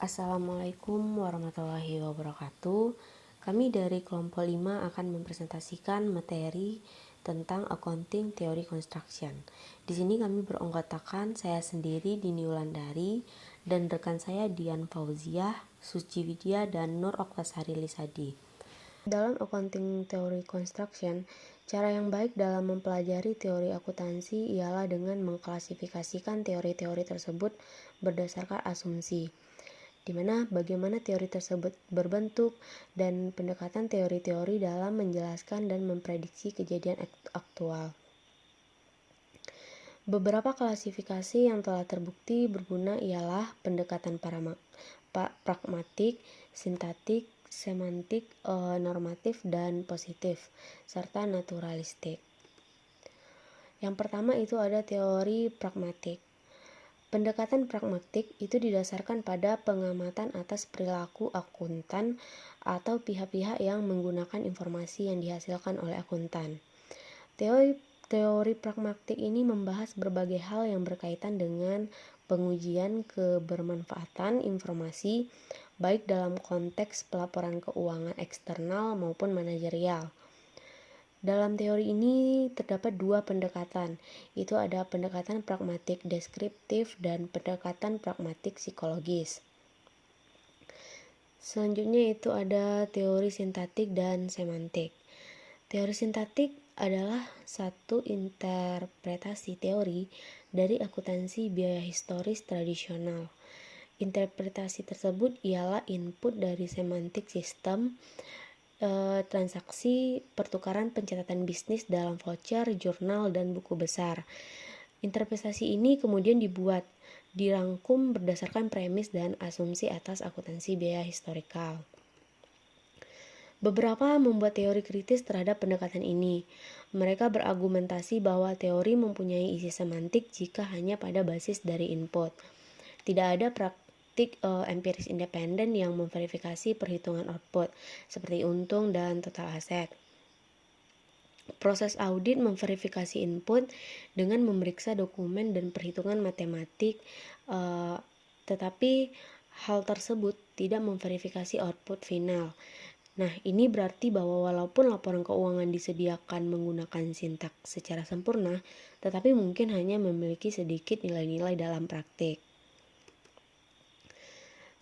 Assalamualaikum warahmatullahi wabarakatuh. Kami dari kelompok 5 akan mempresentasikan materi tentang Accounting Theory Construction. Di sini kami beranggotakan saya sendiri Dini Wulandari dan rekan saya Dian Fauziah, Suci Widya, dan Nur Oktasari Lisadi. Dalam Accounting Theory Construction, cara yang baik dalam mempelajari teori akuntansi ialah dengan mengklasifikasikan teori-teori tersebut berdasarkan asumsi, di mana bagaimana teori tersebut berbentuk dan pendekatan teori-teori dalam menjelaskan dan memprediksi kejadian aktual. Beberapa klasifikasi yang telah terbukti berguna ialah pendekatan pragmatik, sintaktik, semantik, normatif, dan positif, serta naturalistik. Yang pertama itu ada teori pragmatik. Pendekatan pragmatik itu didasarkan pada pengamatan atas perilaku akuntan atau pihak-pihak yang menggunakan informasi yang dihasilkan oleh akuntan. Teori pragmatik ini membahas berbagai hal yang berkaitan dengan pengujian kebermanfaatan informasi, baik dalam konteks pelaporan keuangan eksternal maupun manajerial. Dalam teori ini terdapat dua pendekatan, itu ada pendekatan pragmatik deskriptif dan pendekatan pragmatik psikologis. Selanjutnya itu ada teori sintaktik dan semantik. Teori sintaktik adalah satu interpretasi teori dari akuntansi biaya historis tradisional. Interpretasi tersebut ialah input dari semantik sistem transaksi pertukaran pencatatan bisnis dalam voucher, jurnal, dan buku besar. Interpretasi ini kemudian dirangkum berdasarkan premis dan asumsi atas akuntansi biaya historikal. Beberapa membuat teori kritis terhadap pendekatan ini. Mereka berargumentasi bahwa teori mempunyai isi semantik jika hanya pada basis dari input. Tidak ada praktik empiris independen yang memverifikasi perhitungan output, seperti untung dan total aset. Proses audit memverifikasi input dengan memeriksa dokumen dan perhitungan matematik, tetapi hal tersebut tidak memverifikasi output final. Nah, ini berarti bahwa walaupun laporan keuangan disediakan menggunakan sintaks secara sempurna, tetapi mungkin hanya memiliki sedikit nilai-nilai dalam praktik.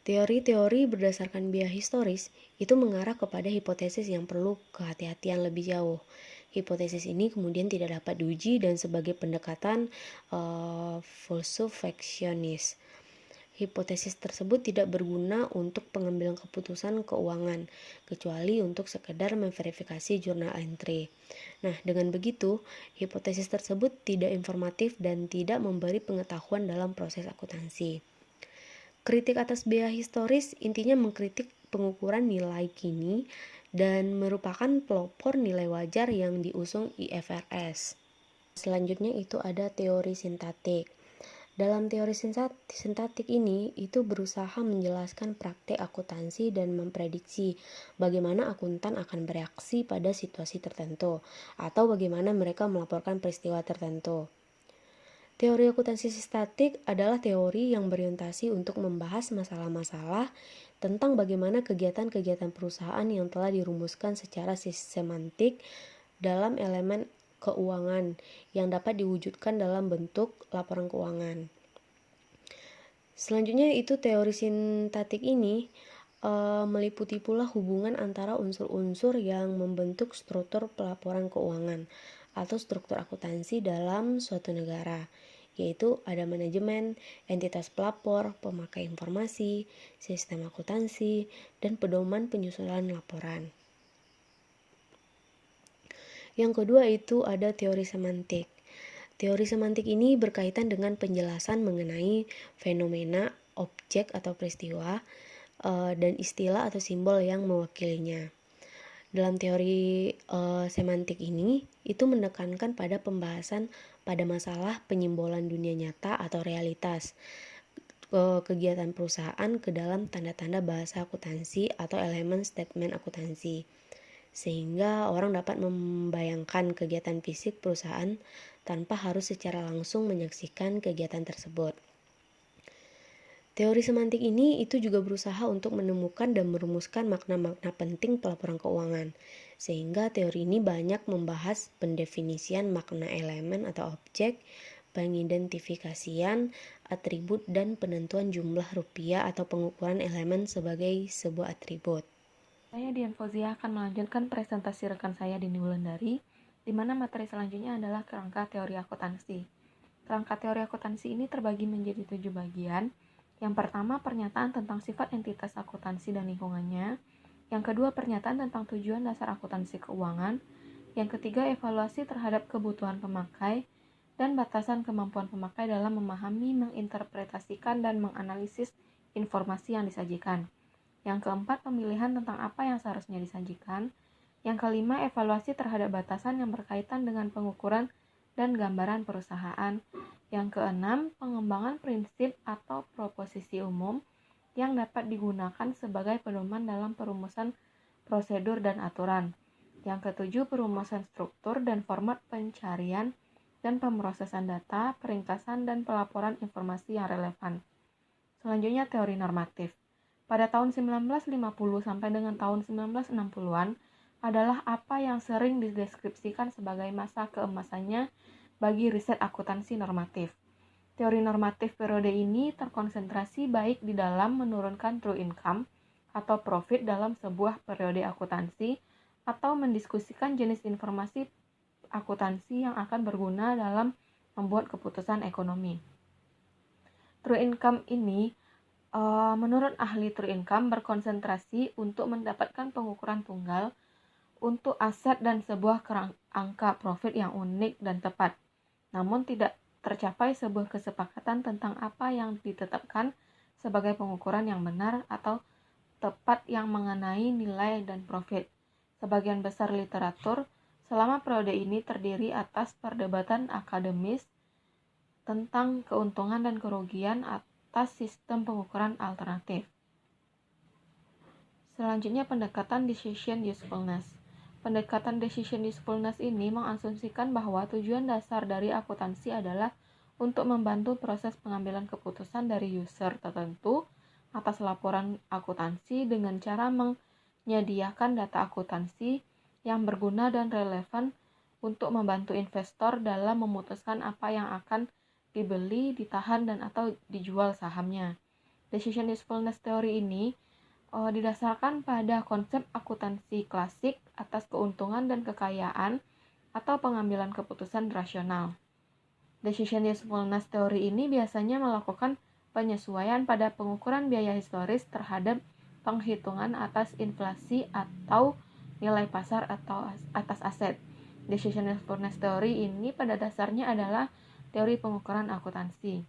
Teori-teori berdasarkan biaya historis itu mengarah kepada hipotesis yang perlu kehati-hatian lebih jauh. Hipotesis ini kemudian tidak dapat diuji dan sebagai pendekatan falsifikasionis. Hipotesis tersebut tidak berguna untuk pengambilan keputusan keuangan, kecuali untuk sekedar memverifikasi jurnal entry. Nah, dengan begitu, hipotesis tersebut tidak informatif dan tidak memberi pengetahuan dalam proses akuntansi. Kritik atas biaya historis intinya mengkritik pengukuran nilai kini dan merupakan pelopor nilai wajar yang diusung IFRS. Selanjutnya itu ada teori sintaktik. Dalam teori sintaktik ini itu berusaha menjelaskan praktek akuntansi dan memprediksi bagaimana akuntan akan bereaksi pada situasi tertentu atau bagaimana mereka melaporkan peristiwa tertentu. Teori akuntansi sintaktik adalah teori yang berorientasi untuk membahas masalah-masalah tentang bagaimana kegiatan-kegiatan perusahaan yang telah dirumuskan secara semantik dalam elemen keuangan yang dapat diwujudkan dalam bentuk laporan keuangan. Selanjutnya itu teori sintaktik ini meliputi pula hubungan antara unsur-unsur yang membentuk struktur pelaporan keuangan atau struktur akuntansi dalam suatu negara, yaitu ada manajemen, entitas pelapor, pemakai informasi, sistem akuntansi, dan pedoman penyusunan laporan. Yang kedua itu ada teori semantik. Teori semantik ini berkaitan dengan penjelasan mengenai fenomena, objek atau peristiwa, dan istilah atau simbol yang mewakilinya. Dalam teori semantik ini, itu menekankan pada pembahasan pada masalah penyimbolan dunia nyata atau realitas, kegiatan perusahaan ke dalam tanda-tanda bahasa akuntansi atau elemen statement akuntansi, sehingga orang dapat membayangkan kegiatan fisik perusahaan tanpa harus secara langsung menyaksikan kegiatan tersebut. Teori semantik ini itu juga berusaha untuk menemukan dan merumuskan makna-makna penting pelaporan keuangan. Sehingga teori ini banyak membahas pendefinisian makna elemen atau objek, pengidentifikasian, atribut, dan penentuan jumlah rupiah atau pengukuran elemen sebagai sebuah atribut. Saya Dian Fauzia akan melanjutkan presentasi rekan saya Dini Wulandari, di mana materi selanjutnya adalah kerangka teori akuntansi. Kerangka teori akuntansi ini terbagi menjadi 7 bagian. Yang pertama, pernyataan tentang sifat entitas akuntansi dan lingkungannya. Yang kedua, pernyataan tentang tujuan dasar akuntansi keuangan. Yang ketiga, evaluasi terhadap kebutuhan pemakai dan batasan kemampuan pemakai dalam memahami, menginterpretasikan, dan menganalisis informasi yang disajikan. Yang keempat, pemilihan tentang apa yang seharusnya disajikan. Yang kelima, evaluasi terhadap batasan yang berkaitan dengan pengukuran dan gambaran perusahaan. Yang keenam, pengembangan prinsip atau proposisi umum yang dapat digunakan sebagai pedoman dalam perumusan prosedur dan aturan. Yang ketujuh, perumusan struktur dan format pencarian dan pemrosesan data, peringkasan, dan pelaporan informasi yang relevan. Selanjutnya, teori normatif. Pada tahun 1950 sampai dengan tahun 1960-an adalah apa yang sering dideskripsikan sebagai masa keemasannya bagi riset akuntansi normatif. Teori normatif periode ini terkonsentrasi baik di dalam menurunkan true income atau profit dalam sebuah periode akuntansi atau mendiskusikan jenis informasi akuntansi yang akan berguna dalam membuat keputusan ekonomi. True income ini menurut ahli True Income berkonsentrasi untuk mendapatkan pengukuran tunggal untuk aset dan sebuah angka profit yang unik dan tepat. Namun tidak tercapai sebuah kesepakatan tentang apa yang ditetapkan sebagai pengukuran yang benar atau tepat yang mengenai nilai dan profit. Sebagian besar literatur selama periode ini terdiri atas perdebatan akademis tentang keuntungan dan kerugian atas sistem pengukuran alternatif. Selanjutnya, pendekatan decision usefulness. Pendekatan decision usefulness ini mengasumsikan bahwa tujuan dasar dari akuntansi adalah untuk membantu proses pengambilan keputusan dari user tertentu atas laporan akuntansi dengan cara menyediakan data akuntansi yang berguna dan relevan untuk membantu investor dalam memutuskan apa yang akan dibeli, ditahan, dan atau dijual sahamnya. Decision usefulness teori ini didasarkan pada konsep akuntansi klasik atas keuntungan dan kekayaan atau pengambilan keputusan rasional. Decision usefulness teori ini biasanya melakukan penyesuaian pada pengukuran biaya historis terhadap penghitungan atas inflasi atau nilai pasar atau atas aset. Decision usefulness teori ini pada dasarnya adalah teori pengukuran akuntansi.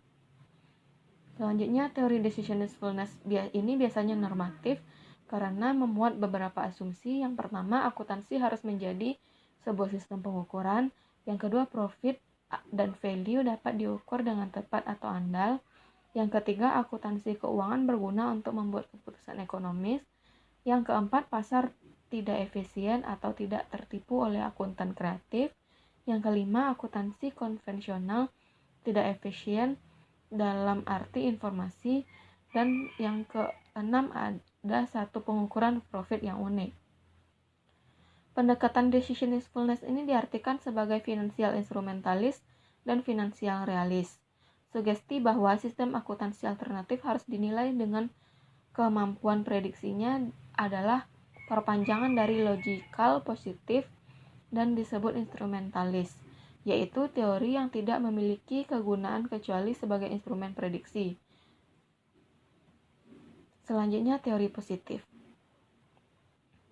Selanjutnya, teori decision usefulness ini biasanya normatif karena memuat beberapa asumsi. Yang pertama, akuntansi harus menjadi sebuah sistem pengukuran. Yang kedua, profit dan value dapat diukur dengan tepat atau andal. Yang ketiga, akuntansi keuangan berguna untuk membuat keputusan ekonomis. Yang keempat, pasar tidak efisien atau tidak tertipu oleh akuntan kreatif. Yang kelima, akuntansi konvensional tidak efisien dalam arti informasi. Dan yang keenam, ada satu pengukuran profit yang unik. Pendekatan decision usefulness ini diartikan sebagai finansial instrumentalis dan finansial realis. Sugesti bahwa sistem akuntansi alternatif harus dinilai dengan kemampuan prediksinya adalah perpanjangan dari logikal positif dan disebut instrumentalis, yaitu teori yang tidak memiliki kegunaan kecuali sebagai instrumen prediksi. Selanjutnya, teori positif.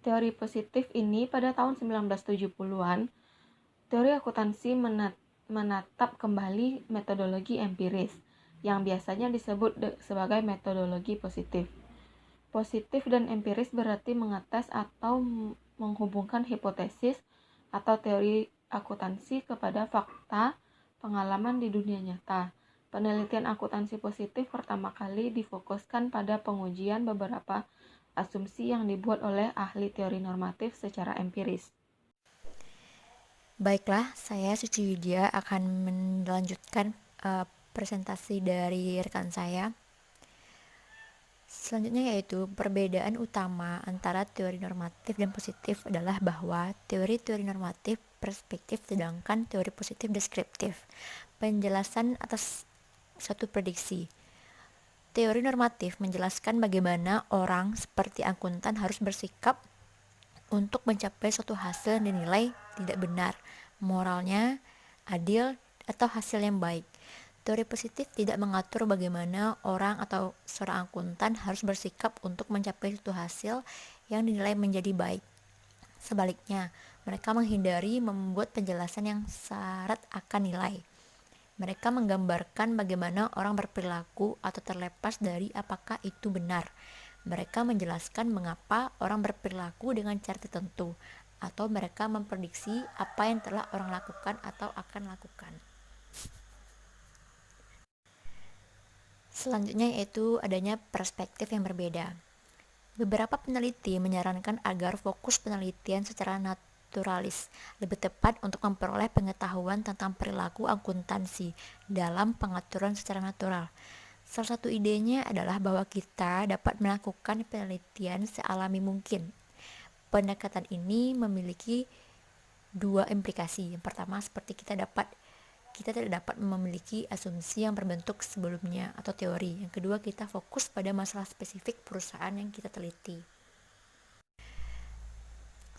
Teori positif ini pada tahun 1970-an, teori akuntansi menatap kembali metodologi empiris, yang biasanya disebut sebagai metodologi positif. Positif dan empiris berarti mengetes atau menghubungkan hipotesis atau teori akuntansi kepada fakta pengalaman di dunia nyata. Penelitian akuntansi positif pertama kali difokuskan pada pengujian beberapa asumsi yang dibuat oleh ahli teori normatif secara empiris. Baiklah, saya Suci Widya akan melanjutkan presentasi dari rekan saya. Selanjutnya yaitu perbedaan utama antara teori normatif dan positif adalah bahwa teori-teori normatif perspektif sedangkan teori positif deskriptif. Penjelasan atas satu prediksi. Teori normatif menjelaskan bagaimana orang seperti akuntan harus bersikap untuk mencapai suatu hasil yang dinilai tidak benar, moralnya adil, atau hasil yang baik. Teori positif tidak mengatur bagaimana orang atau seorang akuntan harus bersikap untuk mencapai suatu hasil yang dinilai menjadi baik. Sebaliknya, mereka menghindari membuat penjelasan yang syarat akan nilai. Mereka menggambarkan bagaimana orang berperilaku atau terlepas dari apakah itu benar. Mereka menjelaskan mengapa orang berperilaku dengan cara tertentu, atau mereka memprediksi apa yang telah orang lakukan atau akan lakukan. Selanjutnya yaitu adanya perspektif yang berbeda. Beberapa peneliti menyarankan agar fokus penelitian secara naturalis lebih tepat untuk memperoleh pengetahuan tentang perilaku akuntansi dalam pengaturan secara natural. Salah satu idenya adalah bahwa kita dapat melakukan penelitian sealami mungkin. Pendekatan ini memiliki dua implikasi. Yang pertama, seperti kita tidak dapat memiliki asumsi yang berbentuk sebelumnya atau teori. Yang kedua, kita fokus pada masalah spesifik perusahaan yang kita teliti.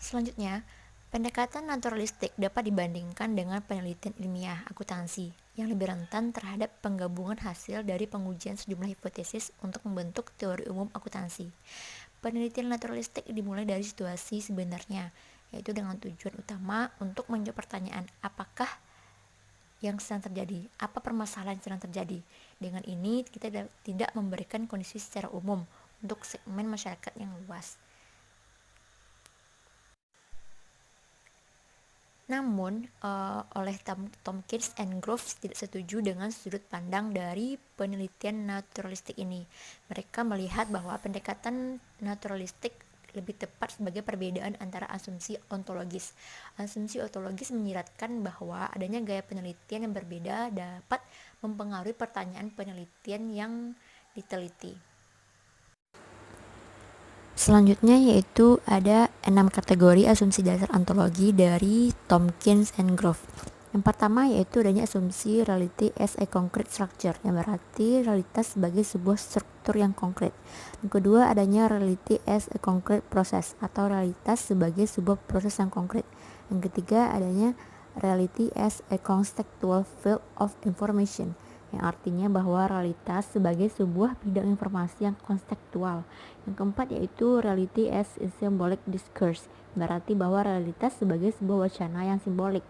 Selanjutnya, pendekatan naturalistik dapat dibandingkan dengan penelitian ilmiah akuntansi yang lebih rentan terhadap penggabungan hasil dari pengujian sejumlah hipotesis untuk membentuk teori umum akuntansi. Penelitian naturalistik dimulai dari situasi sebenarnya, yaitu dengan tujuan utama untuk menjawab pertanyaan apakah yang sedang terjadi, apa permasalahan yang sedang terjadi. Dengan ini kita tidak memberikan kondisi secara umum untuk segmen masyarakat yang luas. Namun, oleh Tompkins and Groves tidak setuju dengan sudut pandang dari penelitian naturalistik ini. Mereka melihat bahwa pendekatan naturalistik lebih tepat sebagai perbedaan antara asumsi ontologis. Asumsi ontologis menyiratkan bahwa adanya gaya penelitian yang berbeda dapat mempengaruhi pertanyaan penelitian yang diteliti. Selanjutnya yaitu ada 6 kategori asumsi dasar ontologi dari Tompkins and Groves. Yang pertama yaitu adanya asumsi reality as a concrete structure, yang berarti realitas sebagai sebuah struktur yang konkret. Yang kedua adanya reality as a concrete process, atau realitas sebagai sebuah proses yang konkret. Yang ketiga adanya reality as a conceptual field of information, yang artinya bahwa realitas sebagai sebuah bidang informasi yang konseptual. Yang keempat yaitu reality as a symbolic discourse, berarti bahwa realitas sebagai sebuah wacana yang simbolik.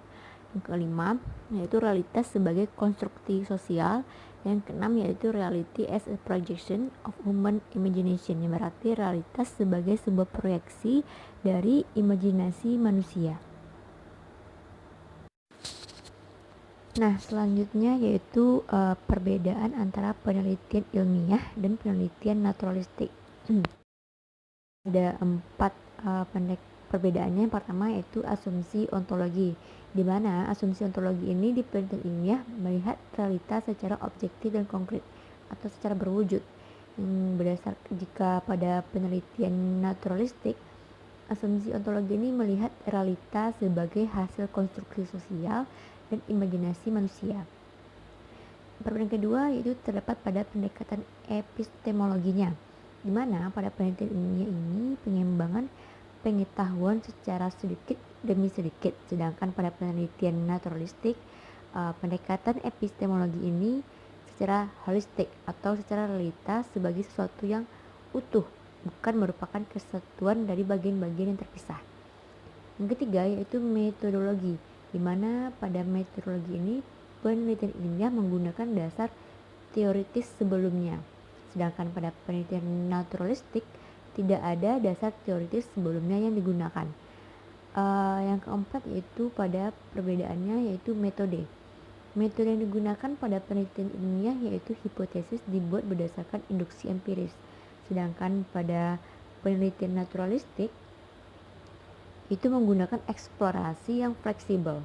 Yang kelima yaitu realitas sebagai konstruksi sosial. Yang keenam yaitu reality as a projection of human imagination, yang berarti realitas sebagai sebuah proyeksi dari imajinasi manusia. Nah, selanjutnya yaitu perbedaan antara penelitian ilmiah dan penelitian naturalistik. Ada 4 perbedaannya. Yang pertama yaitu asumsi ontologi, di mana asumsi ontologi ini di penelitian ilmiah melihat realitas secara objektif dan konkret atau secara berwujud. Jika pada penelitian naturalistik, asumsi ontologi ini melihat realitas sebagai hasil konstruksi sosial dan imajinasi manusia. Perbedaan kedua yaitu terdapat pada pendekatan epistemologinya, di mana pada penelitian ilmiah ini pengembangan pengetahuan secara sedikit demi sedikit, sedangkan pada penelitian naturalistik pendekatan epistemologi ini secara holistik atau secara realitas sebagai sesuatu yang utuh, bukan merupakan kesatuan dari bagian-bagian yang terpisah. Yang ketiga yaitu metodologi, di mana pada metodologi ini penelitian ilmiah menggunakan dasar teoritis sebelumnya, sedangkan pada penelitian naturalistik tidak ada dasar teoritis sebelumnya yang digunakan. Yang keempat yaitu pada perbedaannya yaitu metode. Metode yang digunakan pada penelitian ilmiah yaitu hipotesis dibuat berdasarkan induksi empiris, sedangkan pada penelitian naturalistik itu menggunakan eksplorasi yang fleksibel.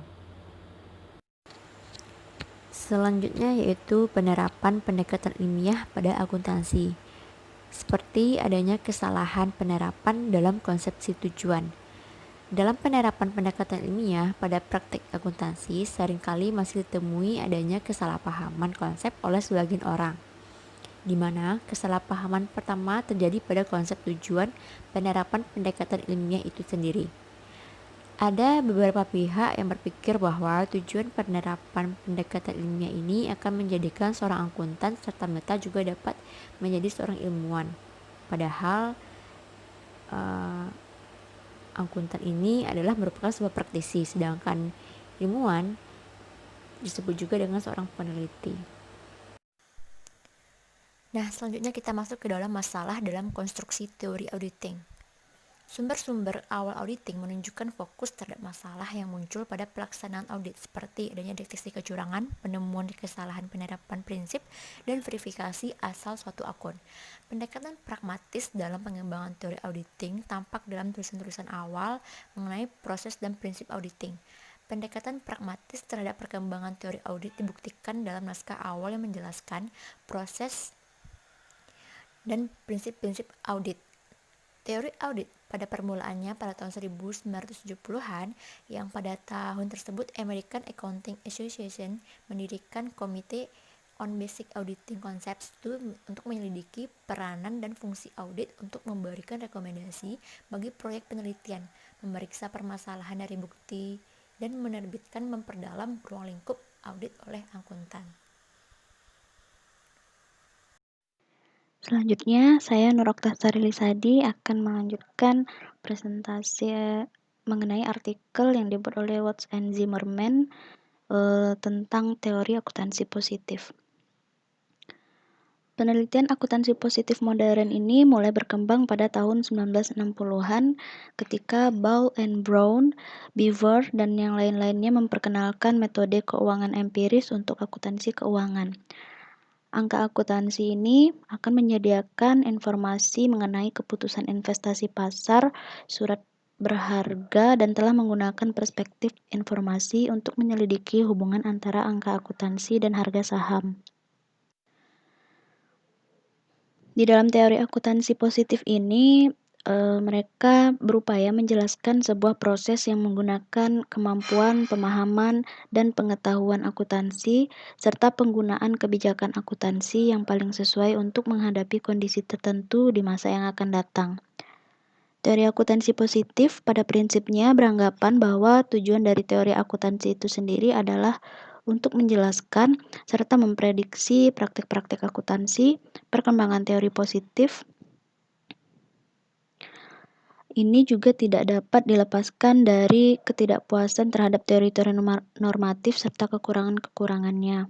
Selanjutnya yaitu penerapan pendekatan ilmiah pada akuntansi. seperti adanya kesalahan penerapan dalam konsepsi tujuan. Dalam penerapan pendekatan ilmiah pada praktik akuntansi, seringkali masih ditemui adanya kesalahpahaman konsep oleh sebagian orang, di mana kesalahpahaman pertama terjadi pada konsep tujuan penerapan pendekatan ilmiah itu sendiri. Ada beberapa pihak yang berpikir bahwa tujuan penerapan pendekatan ilmiah ini akan menjadikan seorang akuntan serta-merta juga dapat menjadi seorang ilmuwan. Padahal akuntan ini adalah merupakan sebuah praktisi, sedangkan ilmuwan disebut juga dengan seorang peneliti. Nah, selanjutnya kita masuk ke dalam masalah dalam konstruksi teori auditing. Sumber-sumber awal auditing menunjukkan fokus terhadap masalah yang muncul pada pelaksanaan audit, seperti adanya deteksi kecurangan, penemuan kesalahan penerapan prinsip, dan verifikasi asal suatu akun. Pendekatan pragmatis dalam pengembangan teori auditing tampak dalam tulisan-tulisan awal mengenai proses dan prinsip auditing. Pendekatan pragmatis terhadap perkembangan teori audit dibuktikan dalam naskah awal yang menjelaskan proses dan prinsip-prinsip audit. Teori audit pada permulaannya pada tahun 1970-an, yang pada tahun tersebut American Accounting Association mendirikan Komite on Basic Auditing Concepts untuk menyelidiki peranan dan fungsi audit untuk memberikan rekomendasi bagi proyek penelitian, memeriksa permasalahan dari bukti, dan menerbitkan memperdalam ruang lingkup audit oleh akuntan. Selanjutnya, saya Nur Oktasari Lisadi akan melanjutkan presentasi mengenai artikel yang dibuat oleh Watts and Zimmerman tentang teori akuntansi positif. Penelitian akuntansi positif modern ini mulai berkembang pada tahun 1960-an ketika Ball and Brown, Beaver, dan yang lain-lainnya memperkenalkan metode keuangan empiris untuk akuntansi keuangan. Angka akuntansi ini akan menyediakan informasi mengenai keputusan investasi pasar, surat berharga, dan telah menggunakan perspektif informasi untuk menyelidiki hubungan antara angka akuntansi dan harga saham. Di dalam teori akuntansi positif ini, mereka berupaya menjelaskan sebuah proses yang menggunakan kemampuan, pemahaman, dan pengetahuan akuntansi, serta penggunaan kebijakan akuntansi yang paling sesuai untuk menghadapi kondisi tertentu di masa yang akan datang. Teori akuntansi positif pada prinsipnya beranggapan bahwa tujuan dari teori akuntansi itu sendiri adalah untuk menjelaskan serta memprediksi praktik-praktik akuntansi, perkembangan teori positif. Ini juga tidak dapat dilepaskan dari ketidakpuasan terhadap teori-teori normatif serta kekurangan-kekurangannya.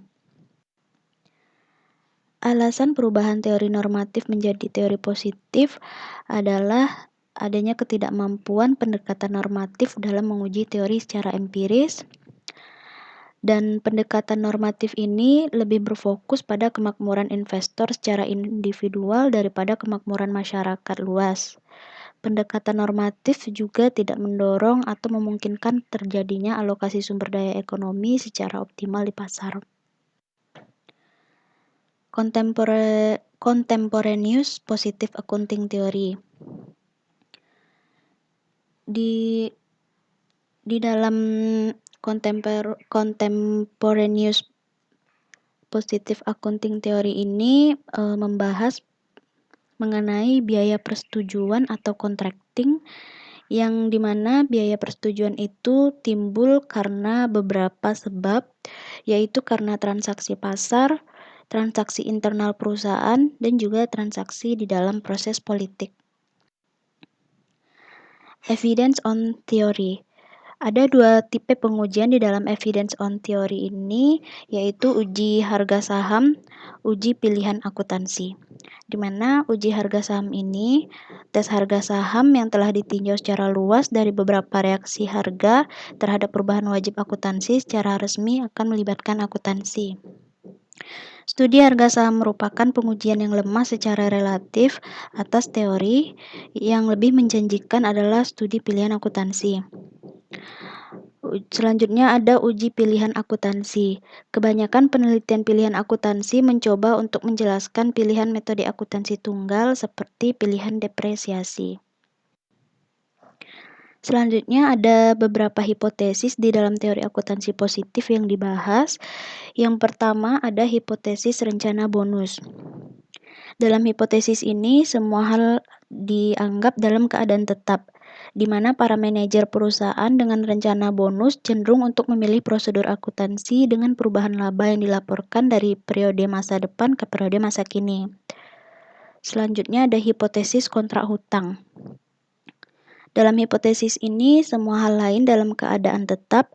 Alasan perubahan teori normatif menjadi teori positif adalah adanya ketidakmampuan pendekatan normatif dalam menguji teori secara empiris, dan pendekatan normatif ini lebih berfokus pada kemakmuran investor secara individual daripada kemakmuran masyarakat luas. Pendekatan normatif juga tidak mendorong atau memungkinkan terjadinya alokasi sumber daya ekonomi secara optimal di pasar. Contemporaneous Positive Accounting Theory. Di dalam Contemporaneous Positive Accounting Theory ini membahas mengenai biaya persetujuan atau contracting, yang dimana biaya persetujuan itu timbul karena beberapa sebab, yaitu karena transaksi pasar, transaksi internal perusahaan, dan juga transaksi di dalam proses politik. Evidence on Theory. Ada dua tipe pengujian di dalam evidence on theory ini, yaitu uji harga saham, uji pilihan akuntansi. Di mana uji harga saham ini, tes harga saham yang telah ditinjau secara luas dari beberapa reaksi harga terhadap perubahan wajib akuntansi secara resmi akan melibatkan akuntansi. Studi harga saham merupakan pengujian yang lemah secara relatif atas teori. Yang lebih menjanjikan adalah studi pilihan akuntansi. Selanjutnya ada uji pilihan akuntansi. Kebanyakan penelitian pilihan akuntansi mencoba untuk menjelaskan pilihan metode akuntansi tunggal seperti pilihan depresiasi. Selanjutnya ada beberapa hipotesis di dalam teori akuntansi positif yang dibahas. Yang pertama ada hipotesis rencana bonus. Dalam hipotesis ini semua hal dianggap dalam keadaan tetap, di mana para manajer perusahaan dengan rencana bonus cenderung untuk memilih prosedur akuntansi dengan perubahan laba yang dilaporkan dari periode masa depan ke periode masa kini. Selanjutnya ada hipotesis kontrak hutang. Dalam hipotesis ini, semua hal lain dalam keadaan tetap,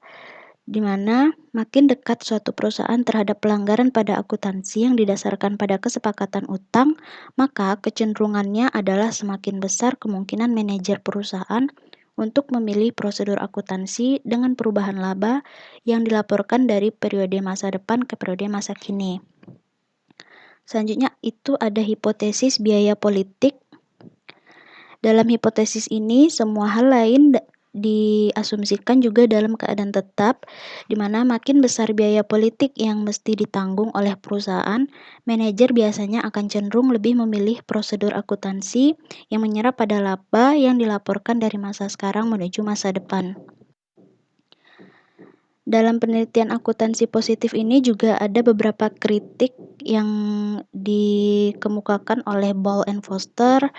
di mana makin dekat suatu perusahaan terhadap pelanggaran pada akuntansi yang didasarkan pada kesepakatan utang, maka kecenderungannya adalah semakin besar kemungkinan manajer perusahaan untuk memilih prosedur akuntansi dengan perubahan laba yang dilaporkan dari periode masa depan ke periode masa kini. Selanjutnya itu ada hipotesis biaya politik. Dalam hipotesis ini, semua hal lain diasumsikan juga dalam keadaan tetap, di mana makin besar biaya politik yang mesti ditanggung oleh perusahaan, manajer biasanya akan cenderung lebih memilih prosedur akuntansi yang menyerap pada laba yang dilaporkan dari masa sekarang menuju masa depan. Dalam penelitian akuntansi positif ini juga ada beberapa kritik yang dikemukakan oleh Ball and Foster,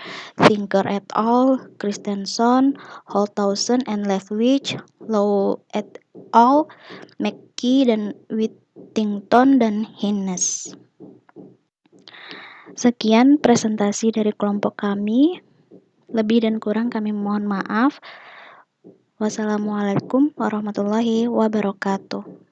Thinker et al., Christensen, Holthausen and Lethwich, Low et al., McKee dan Whittington dan Hines. Sekian presentasi dari kelompok kami. Lebih dan kurang kami mohon maaf. Wassalamualaikum warahmatullahi wabarakatuh.